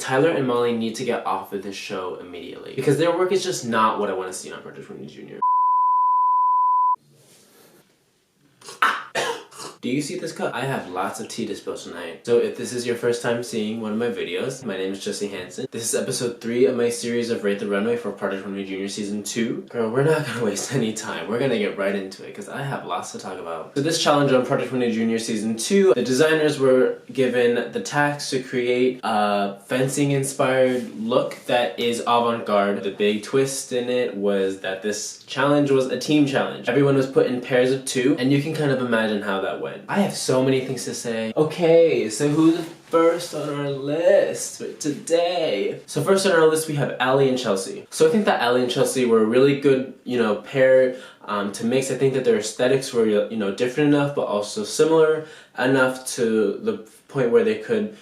Tyler and Molly need to get off of this show immediately because their work is just not what I want to see on Project 20 Junior. Do you see this cup? I have lots of tea to spill tonight. So if this is your first time seeing one of my videos, my name is Jesse Hansen. This is episode 3 of my series of Rate the Runway for Project 20 Junior Season 2. Girl, we're not gonna waste any time. We're gonna get right into it because I have lots to talk about. So this challenge on Project 20 Junior Season 2, the designers were given the task to create a fencing-inspired look that is avant-garde. The big twist in it was that this challenge was a team challenge. Everyone was put in pairs of 2, and you can kind of imagine how that went. I have so many things to say. Okay, so who's first on our list for today? So first on our list we have Allie and Chelsea. So I think that Allie and Chelsea were a really good, pair to mix. I think that their aesthetics were, different enough, but also similar enough to the point where they could,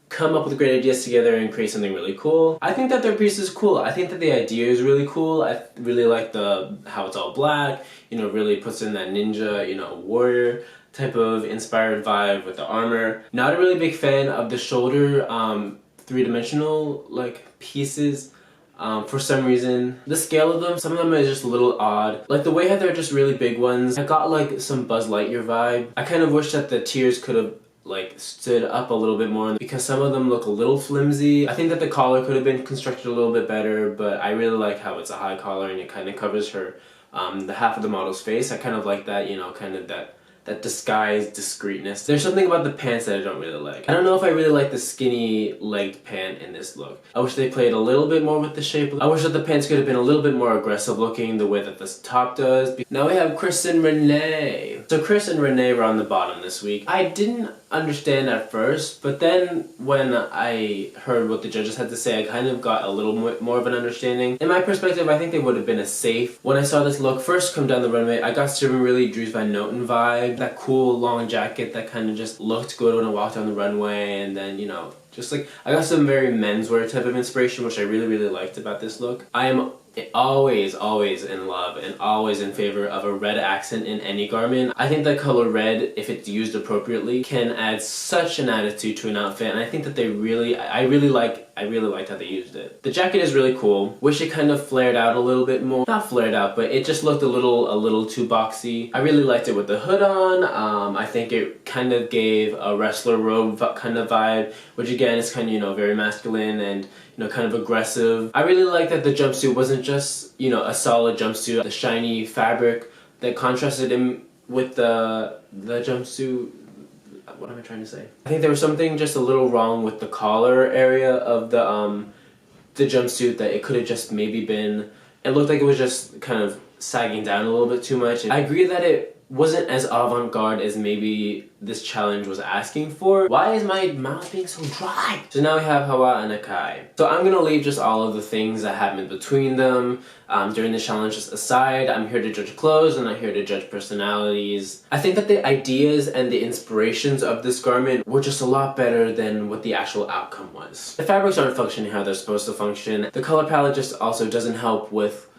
come up with great ideas together and create something really cool. I think that their piece is cool. I think that the idea is really cool. I really like how it's all black, really puts in that ninja, warrior type of inspired vibe with the armor. Not a really big fan of the shoulder three-dimensional pieces. For some reason, the scale of them, some of them is just a little odd. Like the way how they're just really big ones. I got some Buzz Lightyear vibe. I kind of wish that the tiers could have stood up a little bit more because some of them look a little flimsy. I think that the collar could have been constructed a little bit better, but I really like how it's a high collar and it kind of covers her, the half of the model's face. I kind of like that, kind of that disguised discreetness. There's something about the pants that I don't really like. I don't know if I really like the skinny legged pant in this look. I wish they played a little bit more with the shape. I wish that the pants could have been a little bit more aggressive looking the way that this top does. Now we have Chris and Renee. So Chris and Renee were on the bottom this week. I didn't understand at first, but then when I heard what the judges had to say, I kind of got a little more of an understanding. In my perspective, I think they would have been a safe. When I saw this look first come down the runway, I got some really Dries Van Noten vibe. That cool long jacket that kind of just looked good when I walked down the runway, and then, I got some very menswear type of inspiration, which I really, really liked about this look. I am always in love and always in favor of a red accent in any garment. I think the color red, if it's used appropriately, can add such an attitude to an outfit, and I think that I really liked how they used it. The jacket is really cool. Wish it kind of flared out a little bit more. Not flared out, but it just looked a little too boxy. I really liked it with the hood on. I think it kind of gave a wrestler robe kind of vibe, which again is kind of, very masculine and, kind of aggressive. I really like that the jumpsuit wasn't just, a solid jumpsuit. The shiny fabric that contrasted in with the jumpsuit. What am I trying to say? I think there was something just a little wrong with the collar area of the jumpsuit, that it could have just maybe been, it looked like it was just kind of sagging down a little bit too much. I agree that it wasn't as avant-garde as maybe this challenge was asking for. Why is my mouth being so dry? So now we have Hawa and Akai. So I'm gonna leave just all of the things that happened between them during the challenge just aside. I'm here to judge clothes and I'm here to judge personalities. I think that the ideas and the inspirations of this garment were just a lot better than what the actual outcome was. The fabrics aren't functioning how they're supposed to function. The color palette just also doesn't help with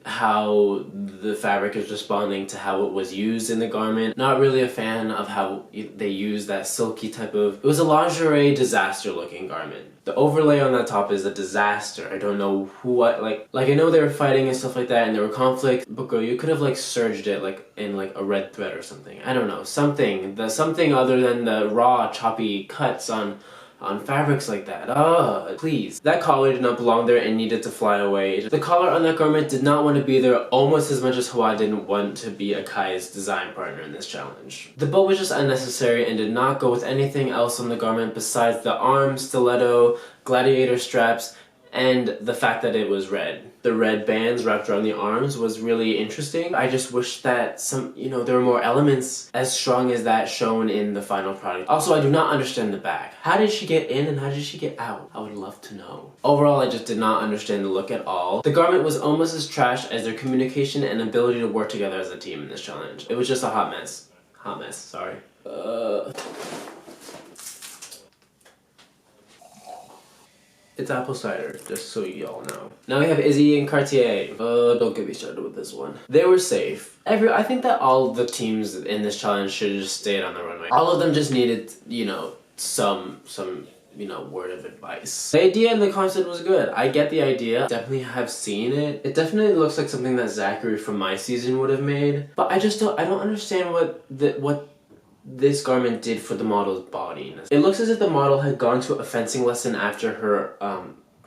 how the fabric is responding to how it was used in the garment. Not really a fan of how they used that silky type of... It was a lingerie disaster looking garment. The overlay on that top is a disaster. I don't know I know they were fighting and stuff like that and there were conflicts, but girl, you could have surged it in a red thread or something. I don't know, something other than the raw choppy cuts on fabrics like that. Please. That collar did not belong there and needed to fly away. The collar on that garment did not want to be there almost as much as Hawa didn't want to be Akai's design partner in this challenge. The bow was just unnecessary and did not go with anything else on the garment besides the arm, stiletto, gladiator straps, and the fact that it was red. The red bands wrapped around the arms was really interesting. I just wish that there were more elements as strong as that shown in the final product. Also, I do not understand the back. How did she get in and how did she get out? I would love to know. Overall, I just did not understand the look at all. The garment was almost as trash as their communication and ability to work together as a team in this challenge. It was just a hot mess. Hot mess, sorry. It's apple cider, just so y'all know. Now we have Izzy and Cartier. Don't get me started with this one. They were safe. I think that all the teams in this challenge should have just stayed on the runway. All of them just needed, some word of advice. The idea and the concept was good. I get the idea. Definitely have seen it. It definitely looks like something that Zachary from my season would have made. But I don't understand what this garment did for the model's body. It looks as if the model had gone to a fencing lesson after her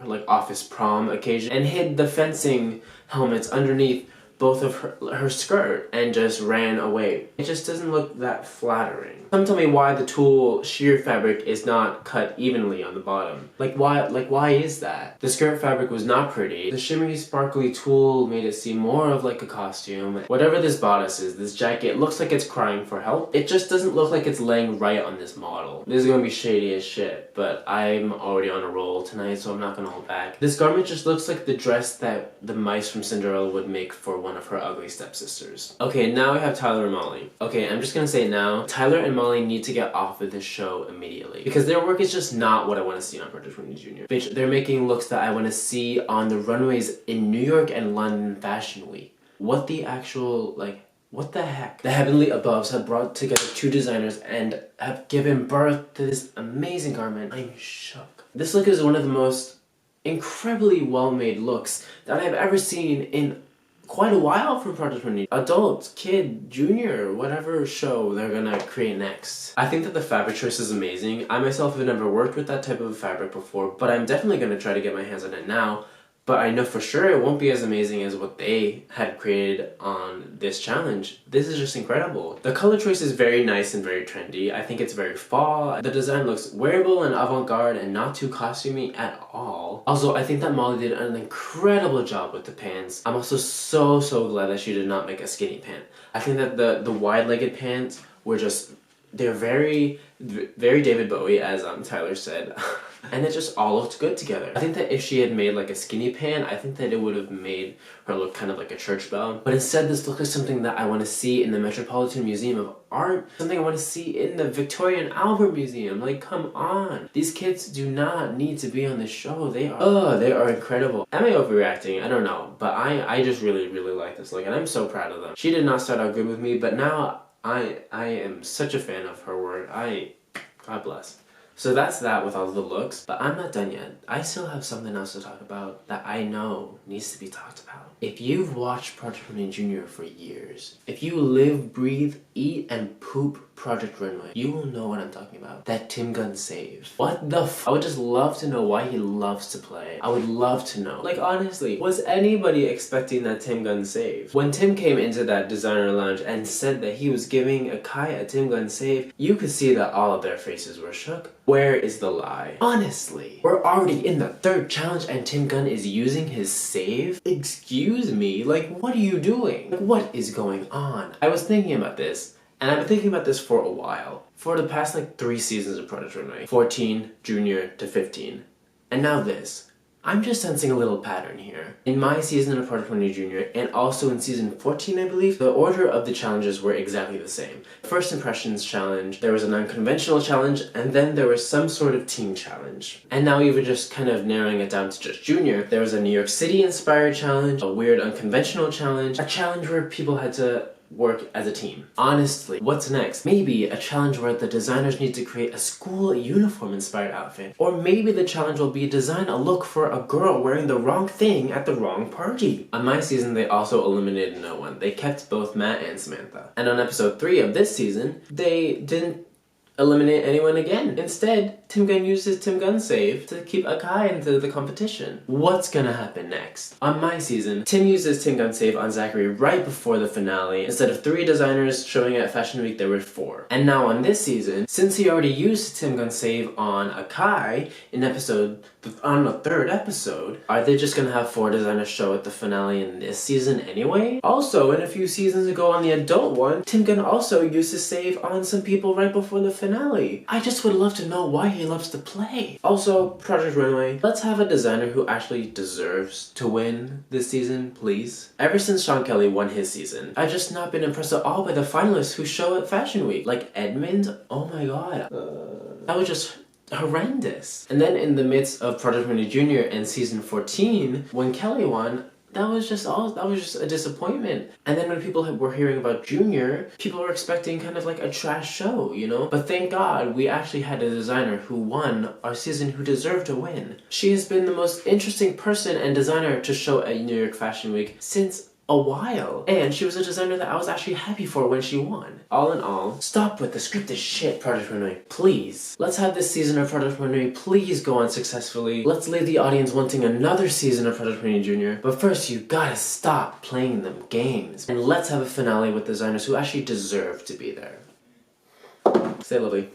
like office prom occasion and hid the fencing helmets underneath both of her skirt and just ran away. It just doesn't look that flattering. Come tell me why the tulle sheer fabric is not cut evenly on the bottom. Why is that? The skirt fabric was not pretty. The shimmery sparkly tulle made it seem more of like a costume. Whatever this bodice is, this jacket looks like it's crying for help. It just doesn't look like it's laying right on this model. This is gonna be shady as shit, but I'm already on a roll tonight, so I'm not gonna hold back. This garment just looks like the dress that the mice from Cinderella would make for one of her ugly stepsisters. Okay, now we have Tyler and Molly. Okay, I'm just gonna say it now. Tyler and Molly need to get off of this show immediately because their work is just not what I want to see on Project Runway Jr. Bitch, they're making looks that I want to see on the runways in New York and London Fashion Week. What the actual, what the heck? The Heavenly Aboves have brought together two designers and have given birth to this amazing garment. I'm shook. This look is one of the most incredibly well-made looks that I've ever seen in quite a while from Project 20. Adult, kid, junior, whatever show they're gonna create next. I think that the fabric choice is amazing. I myself have never worked with that type of fabric before, but I'm definitely gonna try to get my hands on it now. But I know for sure it won't be as amazing as what they had created on this challenge. This is just incredible. The color choice is very nice and very trendy. I think it's very fall. The design looks wearable and avant-garde and not too costumey at all. Also, I think that Molly did an incredible job with the pants. I'm also so glad that she did not make a skinny pant. I think that the wide-legged pants were just, they're very David Bowie, as Tyler said. And it just all looked good together. I think that if she had made like a skinny pant, I think that it would have made her look kind of like a church belle. But instead, this looks like something that I want to see in the Metropolitan Museum of Art. Something I want to see in the Victoria and Albert Museum. Like, come on. These kids do not need to be on this show. They are incredible. Am I overreacting? I don't know. But I just really like this look, and I'm so proud of them. She did not start out good with me, but now I am such a fan of her work. God bless. So that's that with all the looks, but I'm not done yet. I still have something else to talk about that I know needs to be talked about. If you've watched Project Runway Jr. for years, if you live, breathe, eat, and poop Project Runway, you will know what I'm talking about. That Tim Gunn save. What the f- I would just love to know why he loves to play. I would love to know. Like, honestly, was anybody expecting that Tim Gunn save? When Tim came into that designer lounge and said that he was giving Akai a Tim Gunn save, you could see that all of their faces were shook. Where is the lie? Honestly, we're already in the third challenge and Tim Gunn is using his save? Excuse me, like, what are you doing? Like, what is going on? I was thinking about this, and I've been thinking about this for a while. For the past, 3 seasons of Project Runway. 14, Junior to 15. And now this. I'm just sensing a little pattern here. In my season of Project Runway Junior, and also in season 14, I believe, the order of the challenges were exactly the same. First impressions challenge, there was an unconventional challenge, and then there was some sort of team challenge. And now even just kind of narrowing it down to just Junior, there was a New York City inspired challenge, a weird unconventional challenge, a challenge where people had to work as a team. Honestly, what's next? Maybe a challenge where the designers need to create a school uniform inspired outfit. Or maybe the challenge will be design a look for a girl wearing the wrong thing at the wrong party. On my season, they also eliminated no one. They kept both Matt and Samantha. And on episode 3 of this season, they didn't eliminate anyone again. Instead, Tim Gunn used his Tim Gunn save to keep Akai into the competition. What's gonna happen next? On my season, Tim used his Tim Gunn save on Zachary right before the finale. Instead of 3 designers showing at Fashion Week, there were 4. And now on this season, since he already used Tim Gunn save on Akai on the 3rd episode, are they just gonna have 4 designers show at the finale in this season anyway? Also, in a few seasons ago on the adult one, Tim Gunn also used his save on some people right before the finale. I just would love to know why he loves to play. Also, Project Runway, let's have a designer who actually deserves to win this season, please. Ever since Sean Kelly won his season, I've just not been impressed at all by the finalists who show at Fashion Week. Like Edmund, oh my god. That was just horrendous. And then in the midst of Project Runway Jr. and season 14, when Kelly won, that was just a disappointment. And then when people were hearing about Junior, people were expecting kind of like a trash show, you know? But thank God we actually had a designer who won our season, who deserved to win. She has been the most interesting person and designer to show at New York Fashion Week since a while. And she was a designer that I was actually happy for when she won. All in all, stop with the scripted shit, Project Runway. Please. Let's have this season of Project Runway please go on successfully. Let's leave the audience wanting another season of Project Runway Jr. But first, you gotta stop playing them games. And let's have a finale with designers who actually deserve to be there. Stay lovely.